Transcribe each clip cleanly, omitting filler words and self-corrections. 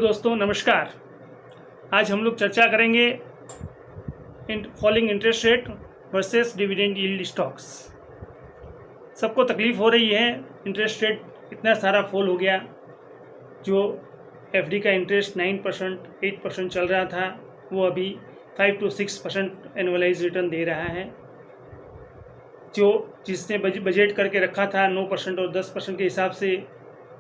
दोस्तों, नमस्कार। आज हम लोग चर्चा करेंगे falling interest rate versus dividend yield stocks. सबको तकलीफ़ हो रही है, इंटरेस्ट रेट इतना सारा फॉल हो गया। जो एफडी का इंटरेस्ट 9% 8% चल रहा था, वो अभी 5 to 6% एनुअलाइज रिटर्न दे रहा है। जो जिसने बजट करके रखा था 9% और 10% के हिसाब से,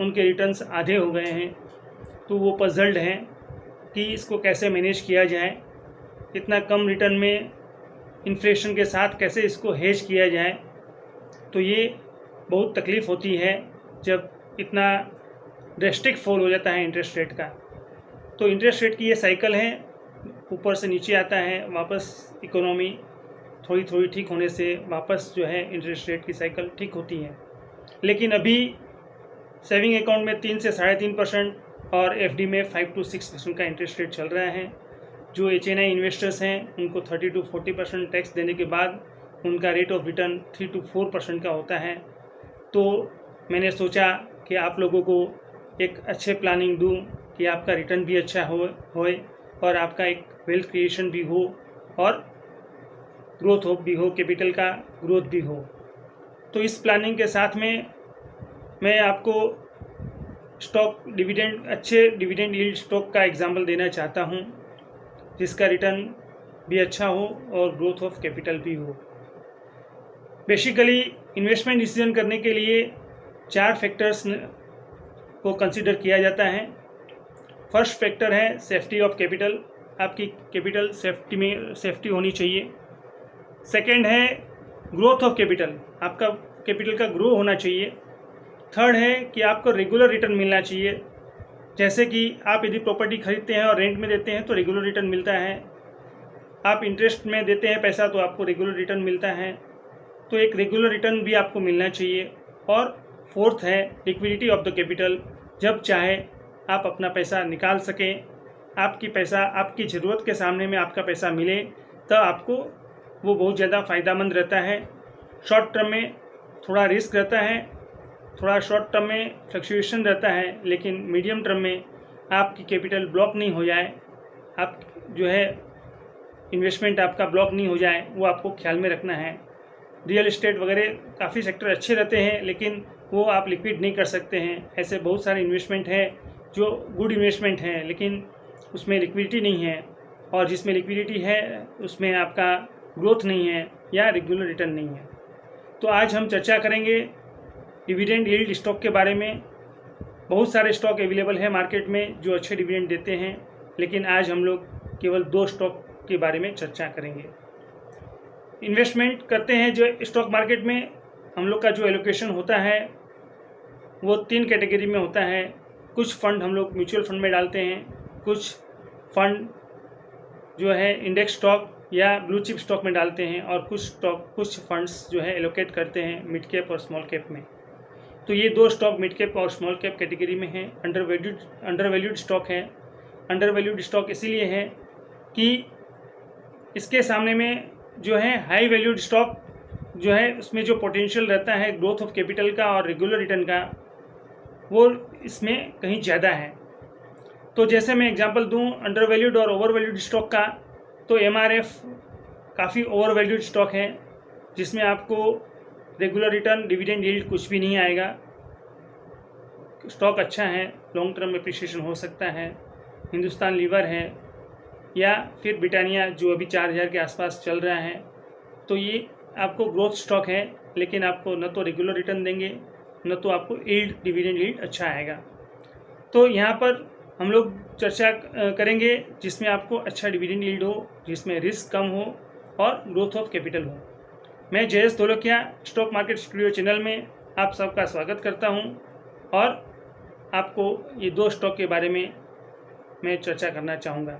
उनके रिटर्न्स आधे हो गए हैं। तो वो पजल्ड हैं कि इसको कैसे मैनेज किया जाए, इतना कम रिटर्न में इन्फ्लेशन के साथ कैसे इसको हेज किया जाए। तो ये बहुत तकलीफ़ होती है जब इतना ड्रेस्टिक फॉल हो जाता है इंटरेस्ट रेट का। तो इंटरेस्ट रेट की ये साइकिल है, ऊपर से नीचे आता है, वापस इकोनॉमी थोड़ी थोड़ी ठीक होने से वापस जो है इंटरेस्ट रेट की साइकिल ठीक होती है। लेकिन अभी सेविंग अकाउंट में 3 से 3.5% और एफडी में 5 to 6% का इंटरेस्ट रेट चल रहा है। जो HNI इन्वेस्टर्स हैं उनको 30 to 40% टैक्स देने के बाद उनका रेट ऑफ रिटर्न 3 to 4% का होता है। तो मैंने सोचा कि आप लोगों को एक अच्छे प्लानिंग दूं कि आपका रिटर्न भी अच्छा होए और आपका एक वेल्थ क्रिएशन भी हो और ग्रोथ भी हो, कैपिटल का ग्रोथ भी हो। तो इस प्लानिंग के साथ में मैं आपको अच्छे डिविडेंड यील्ड स्टॉक का एग्जाम्पल देना चाहता हूं, जिसका रिटर्न भी अच्छा हो और ग्रोथ ऑफ कैपिटल भी हो। बेसिकली इन्वेस्टमेंट डिसीजन करने के लिए 4 फैक्टर्स को कंसीडर किया जाता है। फर्स्ट फैक्टर है सेफ्टी ऑफ कैपिटल, आपकी कैपिटल सेफ्टी होनी चाहिए। सेकेंड है ग्रोथ ऑफ कैपिटल, आपका कैपिटल का ग्रो होना चाहिए। थर्ड है कि आपको रेगुलर रिटर्न मिलना चाहिए, जैसे कि आप यदि प्रॉपर्टी खरीदते हैं और रेंट में देते हैं तो रेगुलर रिटर्न मिलता है। आप इंटरेस्ट में देते हैं पैसा तो आपको रेगुलर रिटर्न मिलता है। तो एक रेगुलर रिटर्न भी आपको मिलना चाहिए। और फोर्थ है लिक्विडिटी ऑफ द कैपिटल, जब चाहे आप अपना पैसा निकाल सकें, आपकी ज़रूरत के सामने में आपका पैसा मिले, तब आपको वो बहुत ज़्यादा फ़ायदेमंद रहता है। शॉर्ट टर्म में थोड़ा रिस्क रहता है, थोड़ा शॉर्ट टर्म में फ्लक्चुएशन रहता है, लेकिन मीडियम टर्म में आपकी कैपिटल ब्लॉक नहीं हो जाए, आप जो है इन्वेस्टमेंट आपका ब्लॉक नहीं हो जाए, वो आपको ख्याल में रखना है। रियल एस्टेट वगैरह काफ़ी सेक्टर अच्छे रहते हैं, लेकिन वो आप लिक्विड नहीं कर सकते हैं। ऐसे बहुत सारे इन्वेस्टमेंट हैं जो गुड इन्वेस्टमेंट हैं, लेकिन उसमें लिक्विडिटी नहीं है, और जिसमें लिक्विडिटी है उसमें आपका ग्रोथ नहीं है या रेगुलर रिटर्न नहीं है। तो आज हम चर्चा करेंगे डिविडेंड यील्ड स्टॉक के बारे में। बहुत सारे स्टॉक अवेलेबल है मार्केट में जो अच्छे डिविडेंड देते हैं, लेकिन आज हम लोग केवल 2 स्टॉक के बारे में चर्चा करेंगे। इन्वेस्टमेंट करते हैं जो स्टॉक मार्केट में, हम लोग का जो एलोकेशन होता है वो 3 कैटेगरी में होता है। कुछ फंड हम लोग म्यूचुअल फंड में डालते हैं, कुछ फंड जो है इंडेक्स स्टॉक या ब्लू चिप स्टॉक में डालते हैं, और कुछ फंड्स जो है एलोकेट करते हैं मिड कैप और स्मॉल कैप में। तो ये 2 स्टॉक मिड कैप और स्मॉल कैप कैटेगरी में हैं। अंडरवैल्यूड स्टॉक है। अंडरवैल्यूड स्टॉक इसीलिए है कि इसके सामने में जो है हाई वैल्यूड स्टॉक जो है उसमें जो पोटेंशियल रहता है ग्रोथ ऑफ कैपिटल का और रेगुलर रिटर्न का, वो इसमें कहीं ज़्यादा है। तो जैसे मैं एग्जांपल दूं अंडरवैल्यूड और ओवरवैल्यूड स्टॉक का, तो MRF काफ़ी ओवरवैल्यूड स्टॉक है, जिसमें आपको रेगुलर रिटर्न डिविडेंड यील्ड कुछ भी नहीं आएगा। स्टॉक अच्छा है, लॉन्ग टर्म एप्रिसिएशन हो सकता है। हिंदुस्तान लीवर है या फिर ब्रिटानिया जो अभी 4000 के आसपास चल रहा है। तो ये आपको ग्रोथ स्टॉक है, लेकिन आपको न तो रेगुलर रिटर्न देंगे, न तो आपको डिविडेंड यील्ड अच्छा आएगा। तो यहाँ पर हम लोग चर्चा करेंगे जिसमें आपको अच्छा डिविडेंड यील्ड हो, जिसमें रिस्क कम हो और ग्रोथ ऑफ कैपिटल हो। मैं Jayesh Dholakia stock market studio channel में आप सबका स्वागत करता हूं, और आपको ये 2 स्टॉक के बारे में मैं चर्चा करना चाहूँगा।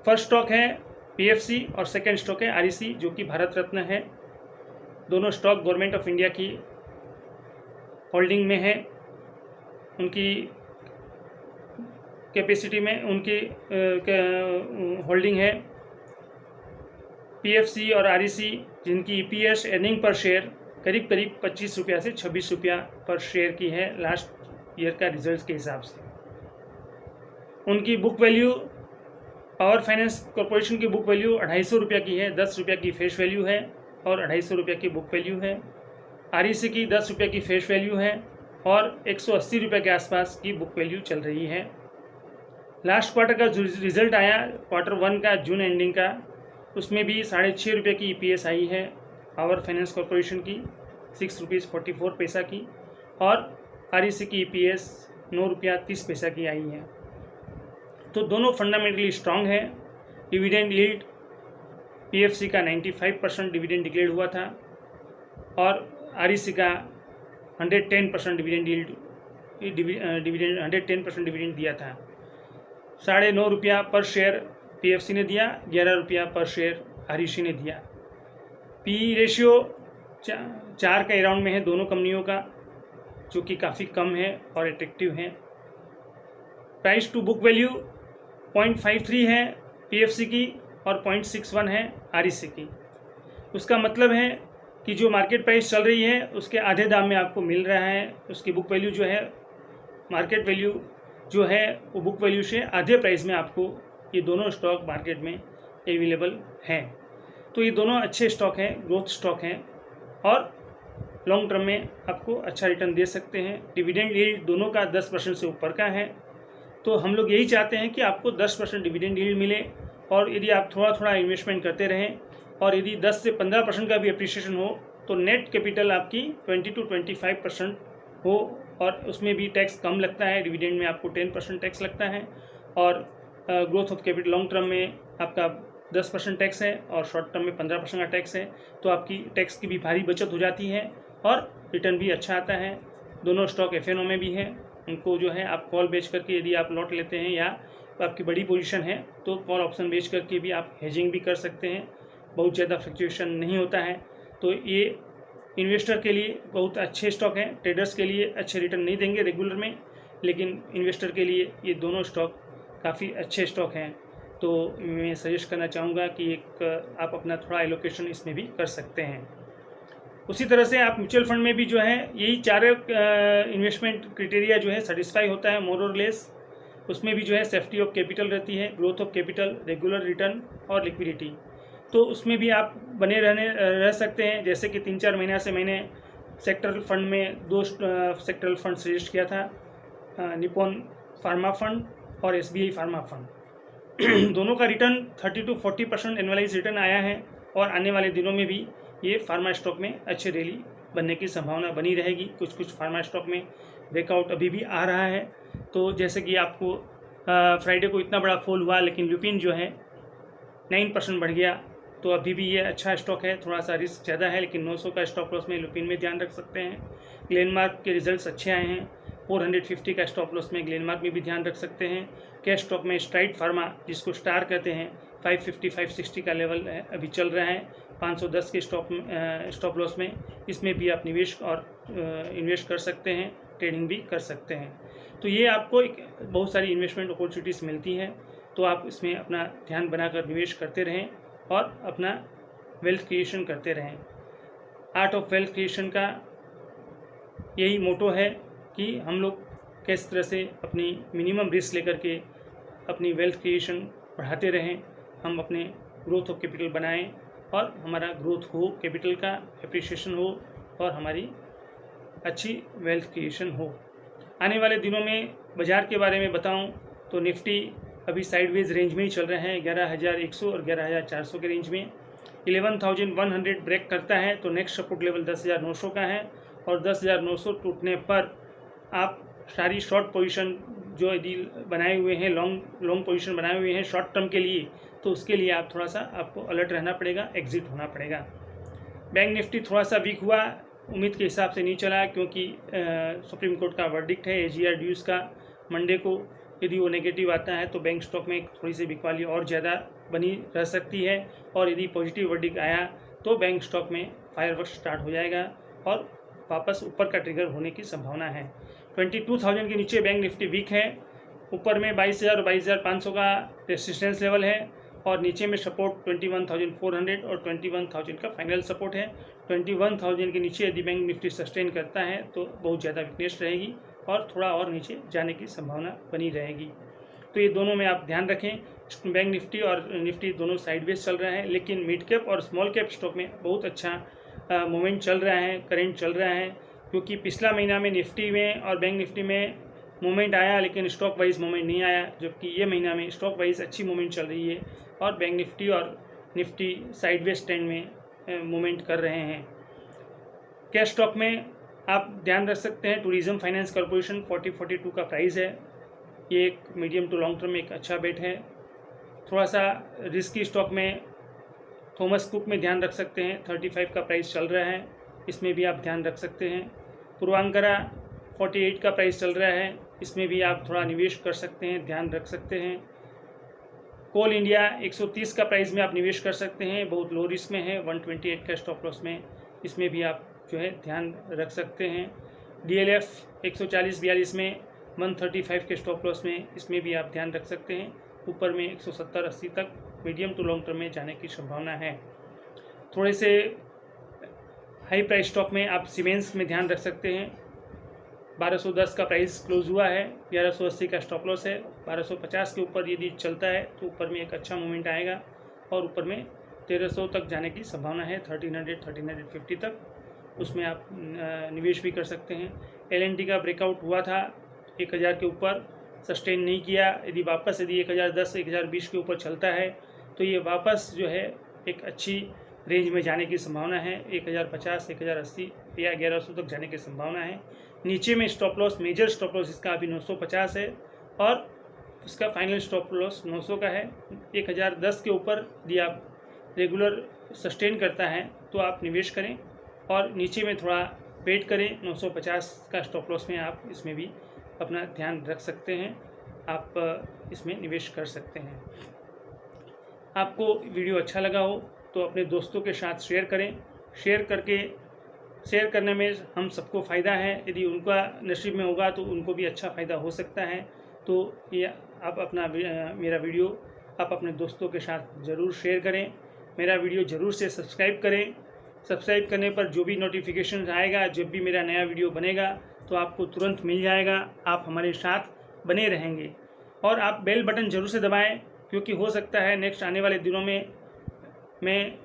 फर्स्ट स्टॉक है PFC और सेकंड स्टॉक है REC, जो कि भारत रत्न है। दोनों स्टॉक गवर्नमेंट ऑफ इंडिया की होल्डिंग में है। उनकी कैपेसिटी में उनकी होल्डिंग है। PFC और REC जिनकी EPS अर्निंग पर शेयर करीब 25 रुपया से 26 रुपया पर शेयर की है लास्ट ईयर का रिजल्ट के हिसाब से। उनकी book value, power finance corporation की बुक वैल्यू 250 रुपये की है, 10 रुपये की फेस वैल्यू है और 250 रुपये की बुक वैल्यू है। REC की 10 रुपये की फेस वैल्यू है और 180 रुपये के आसपास की बुक वैल्यू चल रही है। लास्ट क्वार्टर का जो रिजल्ट आया Q1 का जून एंडिंग का, उसमें भी 6.5 रुपये की EPS आई है पावर फाइनेंस कॉरपोरेशन की, 6 रुपीज़ 44 पैसा की, और REC की EPS 9 रुपया 30 पैसा की आई है। तो दोनों फंडामेंटली स्ट्रांग है। डिविडेंड यील्ड PFC का 95% डिविडेंड डिक्लेयर हुआ था और REC का 110% डिविडेंड यील्ड, डिविडेंड 110% डिविडेंड दिया था। 9.5 रुपया पर शेयर PFC ने दिया, 11 रुपया पर शेयर REC ने दिया। PE रेशियो 4 के अराउंड में है दोनों कंपनियों का, जो कि काफ़ी कम है और एट्रैक्टिव है। प्राइस टू बुक वैल्यू 0.53 है PFC की और 0.61 है REC की। उसका मतलब है कि जो मार्केट प्राइस चल रही है उसके आधे दाम में आपको मिल रहा है। उसकी बुक वैल्यू जो है, मार्केट वैल्यू जो है, वो बुक वैल्यू से आधे प्राइस में आपको ये दोनों स्टॉक मार्केट में अवेलेबल हैं। तो ये दोनों अच्छे स्टॉक हैं, ग्रोथ स्टॉक हैं और लॉन्ग टर्म में आपको अच्छा रिटर्न दे सकते हैं। डिविडेंड यील्ड दोनों का 10% से ऊपर का है। तो हम लोग यही चाहते हैं कि आपको 10% डिविडेंड यील्ड मिले और यदि आप थोड़ा थोड़ा इन्वेस्टमेंट करते रहें और यदि 10 से 15% का भी अप्रिसिएशन हो तो नेट कैपिटल आपकी 20 to 25% हो और उसमें भी टैक्स कम लगता है। डिविडेंड में आपको 10% टैक्स लगता है और growth of capital long term में आपका 10% टैक्स है और शॉर्ट टर्म में 15% का टैक्स है। तो आपकी टैक्स की भी भारी बचत हो जाती है और रिटर्न भी अच्छा आता है। दोनों स्टॉक FNO में भी हैं। उनको जो है आप कॉल बेच करके यदि आप लॉट लेते हैं या आपकी बड़ी पोजीशन है तो कॉल ऑप्शन बेच करके भी आप हेजिंग भी कर सकते हैं। बहुत ज़्यादा फ्लक्चुएशन नहीं होता है। तो ये इन्वेस्टर के लिए बहुत अच्छे स्टॉक हैं। ट्रेडर्स के लिए अच्छे रिटर्न नहीं देंगे रेगुलर में, लेकिन इन्वेस्टर के लिए ये दोनों स्टॉक काफ़ी अच्छे स्टॉक हैं। तो मैं सजेस्ट करना चाहूँगा कि एक आप अपना थोड़ा एलोकेशन इसमें भी कर सकते हैं। उसी तरह से आप म्यूचुअल फंड में भी जो है यही 4 इन्वेस्टमेंट क्राइटेरिया जो है सेटिस्फाई होता है मोर और लेस। उसमें भी जो है सेफ्टी ऑफ कैपिटल रहती है, growth of capital, regular return और लिक्विडिटी। तो उसमें भी आप बने रह सकते हैं। जैसे कि 3-4 महीना से मैंने सेक्टरल फंड में 2 सेक्टरल फंड सजेस्ट किया था, निपॉन फार्मा फंड और SBI फार्मा फंड। दोनों का रिटर्न 30 to 40% एनुअलाइज रिटर्न आया है और आने वाले दिनों में भी ये फार्मा स्टॉक में अच्छे रैली बनने की संभावना बनी रहेगी। कुछ फार्मा स्टॉक में ब्रेकआउट अभी भी आ रहा है। तो जैसे कि आपको फ्राइडे को इतना बड़ा फॉल हुआ, लेकिन लुपिन जो है 9% बढ़ गया। तो अभी भी ये अच्छा स्टॉक है। थोड़ा सा रिस्क ज़्यादा है, लेकिन 900 का स्टॉप लॉस में लुपिन में ध्यान रख सकते हैं। ग्लेनमार्क के रिजल्ट्स अच्छे आए हैं। 450 का स्टॉप लॉस में ग्लेनमार्क में भी ध्यान रख सकते हैं। कैश स्टॉक में स्ट्राइड फार्मा, जिसको स्टार कहते हैं, 550-560 का लेवल अभी चल रहा है 510 के स्टॉप लॉस में। इसमें भी आप निवेश और इन्वेस्ट कर सकते हैं, ट्रेडिंग भी कर सकते हैं। तो ये आपको बहुत सारी इन्वेस्टमेंट अपॉर्चुनिटीज़ मिलती हैं। तो आप इसमें अपना ध्यान बनाकर निवेश करते रहें और अपना वेल्थ क्रिएशन करते रहें। आर्ट ऑफ वेल्थ क्रिएशन का यही मोटो है कि हम लोग किस तरह से अपनी मिनिमम रिस्क लेकर के अपनी वेल्थ क्रिएशन बढ़ाते रहें, हम अपने ग्रोथ ऑफ कैपिटल बनाएं और हमारा ग्रोथ हो, कैपिटल का एप्रिसिएशन हो और हमारी अच्छी वेल्थ क्रिएशन हो। आने वाले दिनों में बाज़ार के बारे में बताऊं तो निफ्टी अभी साइडवेज रेंज में ही चल रहे हैं, 11,100 और 11,400 के रेंज में। 11,100 ब्रेक करता है तो नेक्स्ट सपोर्ट लेवल 10,900 का है और 10,900 टूटने पर आप सारी शॉर्ट पोजीशन जो यदि बनाए हुए हैं, लॉन्ग पोजीशन बनाए हुए हैं शॉर्ट टर्म के लिए, तो उसके लिए आप थोड़ा सा आपको अलर्ट रहना पड़ेगा, एग्जिट होना पड़ेगा। बैंक निफ्टी थोड़ा सा वीक हुआ, उम्मीद के हिसाब से नहीं चला, क्योंकि सुप्रीम कोर्ट का वर्डिक्ट है AGR ड्यूज का मंडे को। यदि वो नेगेटिव आता है तो बैंक स्टॉक में थोड़ी सी बिकवाली और ज़्यादा बनी रह सकती है और यदि पॉजिटिव वर्डिक्ट आया तो बैंक स्टॉक में फायरवर्क्स स्टार्ट हो जाएगा और वापस ऊपर का ट्रिगर होने की संभावना है। 22,000 के नीचे बैंक निफ्टी वीक है। ऊपर में 22,000 और 22,500 का रेसिस्टेंस लेवल है और नीचे में सपोर्ट 21,400 और 21,000 का फाइनल सपोर्ट है। 21,000 के नीचे यदि बैंक निफ्टी सस्टेन करता है तो बहुत ज़्यादा वीकनेस रहेगी और थोड़ा और नीचे जाने की संभावना बनी रहेगी। तो ये दोनों में आप ध्यान रखें। बैंक निफ्टी और निफ्टी दोनों साइडवेज चल रहे हैं, लेकिन मिड कैप और स्मॉल कैप स्टॉक में बहुत अच्छा मोमेंट चल रहा है, करंट चल रहा है, क्योंकि पिछला महीना में निफ्टी में और बैंक निफ्टी में मोमेंट आया लेकिन स्टॉक वाइज मोमेंट नहीं आया, जबकि ये महीना में स्टॉक वाइज अच्छी मोमेंट चल रही है और बैंक निफ्टी और निफ्टी साइडवेज ट्रेंड में मोमेंट कर रहे हैं। कैश स्टॉक में आप ध्यान रख सकते हैं टूरिज्म फाइनेंस कॉर्पोरेशन 4042 का प्राइस है, ये एक मीडियम टू लॉन्ग टर्म में एक अच्छा बेट है। थोड़ा सा रिस्की स्टॉक में थॉमस कुक में ध्यान रख सकते हैं, 35 का प्राइस चल रहा है, इसमें भी आप ध्यान रख सकते हैं। पूर्वांकरा 48 का प्राइस चल रहा है, इसमें भी आप थोड़ा निवेश कर सकते हैं, ध्यान रख सकते हैं। कोल इंडिया 130 का प्राइस में आप निवेश कर सकते हैं, बहुत लो रिस्क में है, 128 का स्टॉप लॉस में, इसमें भी आप जो है ध्यान रख सकते हैं। DLF 140-42 में 135 के स्टॉप लॉस में, इसमें भी आप ध्यान रख सकते हैं। ऊपर में 170-80 तक मीडियम टू लॉन्ग टर्म में जाने की संभावना है। थोड़े से हाई प्राइस स्टॉक में आप सीमेंस में ध्यान रख सकते हैं, 1210 का प्राइस क्लोज हुआ है, 1180 का स्टॉप लॉस है, 1250 के ऊपर यदि चलता है तो ऊपर में एक अच्छा मूवमेंट आएगा और ऊपर में 1300 तक जाने की संभावना है, 1300-1350 तक, उसमें आप निवेश भी कर सकते हैं। LNT का ब्रेकआउट हुआ था 1000 के ऊपर, सस्टेन नहीं किया, यदि वापस 1010-1020 के ऊपर चलता है तो ये वापस जो है एक अच्छी रेंज में जाने की संभावना है, 1050, 1080 या 1100 तक जाने की संभावना है। नीचे में stop loss, major stop loss इसका अभी 950 है और उसका फाइनल स्टॉप लॉस 900 का है। 1010 के ऊपर यदि आप रेगुलर सस्टेन करता है तो आप निवेश करें और नीचे में थोड़ा वेट करें, 950 का स्टॉप लॉस में आप इसमें भी अपना ध्यान रख सकते हैं, आप इसमें निवेश कर सकते हैं। आपको वीडियो अच्छा लगा हो तो अपने दोस्तों के साथ शेयर करें, शेयर करने में हम सबको फ़ायदा है, यदि उनका नसीब में होगा तो उनको भी अच्छा फ़ायदा हो सकता है। तो ये आप अपना मेरा वीडियो आप अपने दोस्तों के साथ ज़रूर शेयर करें, मेरा वीडियो ज़रूर से सब्सक्राइब करें। सब्सक्राइब करने पर जो भी नोटिफिकेशन आएगा, जब भी मेरा नया वीडियो बनेगा तो आपको तुरंत मिल जाएगा, आप हमारे साथ बने रहेंगे। और आप बेल बटन ज़रूर से दबाएं, क्योंकि हो सकता है नेक्स्ट आने वाले दिनों में मैं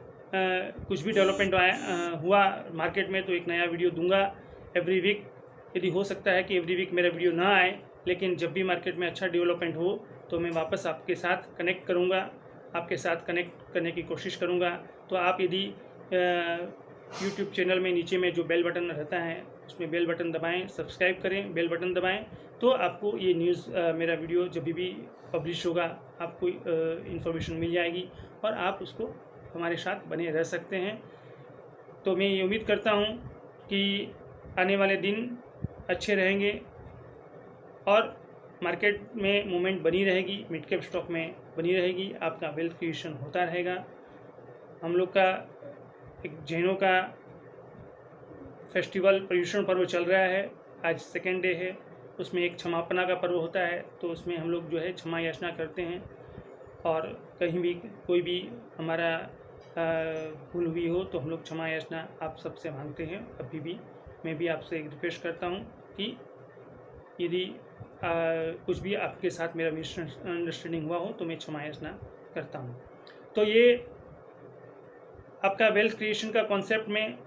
कुछ भी डेवलपमेंट हुआ मार्केट में तो एक नया वीडियो दूंगा एवरी वीक। यदि हो सकता है कि एवरी वीक मेरा वीडियो ना आए, लेकिन जब भी मार्केट में अच्छा डेवलपमेंट हो तो मैं वापस आपके साथ कनेक्ट करूंगा, आपके साथ कनेक्ट करने की कोशिश करूंगा। तो आप यदि यूट्यूब चैनल में नीचे में जो बेल बटन रहता है उसमें बेल बटन दबाएं, सब्सक्राइब करें, बेल बटन दबाएं, तो आपको ये न्यूज़ मेरा वीडियो जब भी पब्लिश होगा आपको इन्फॉर्मेशन मिल जाएगी और आप उसको हमारे साथ बने रह सकते हैं। तो मैं ये उम्मीद करता हूँ कि आने वाले दिन अच्छे रहेंगे और मार्केट में मूवमेंट बनी रहेगी, मिड कैप स्टॉक में बनी रहेगी, आपका वेल्थ क्रिएशन होता रहेगा। हम लोग का एक जैनों का फेस्टिवल पर्युषण पर्व चल रहा है, आज सेकेंड डे है, उसमें एक क्षमापना का पर्व होता है, तो उसमें हम लोग जो है क्षमा याचना करते हैं और कहीं भी कोई भी हमारा भूल हुई हो तो हम लोग क्षमा याचना आप सबसे मांगते हैं। अभी भी मैं भी आपसे एक रिक्वेस्ट करता हूँ कि यदि कुछ भी आपके साथ मेरा मिसअंडरस्टैंडिंग हुआ हो तो मैं क्षमा याचना करता हूँ। तो ये आपका वेल्थ क्रिएशन का कॉन्सेप्ट में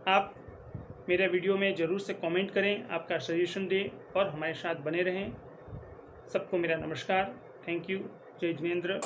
आप मेरे वीडियो में ज़रूर से कमेंट करें, आपका सजेशन दें और हमारे साथ बने रहें। सबको मेरा नमस्कार, थैंक यू, जय जिनेंद्र।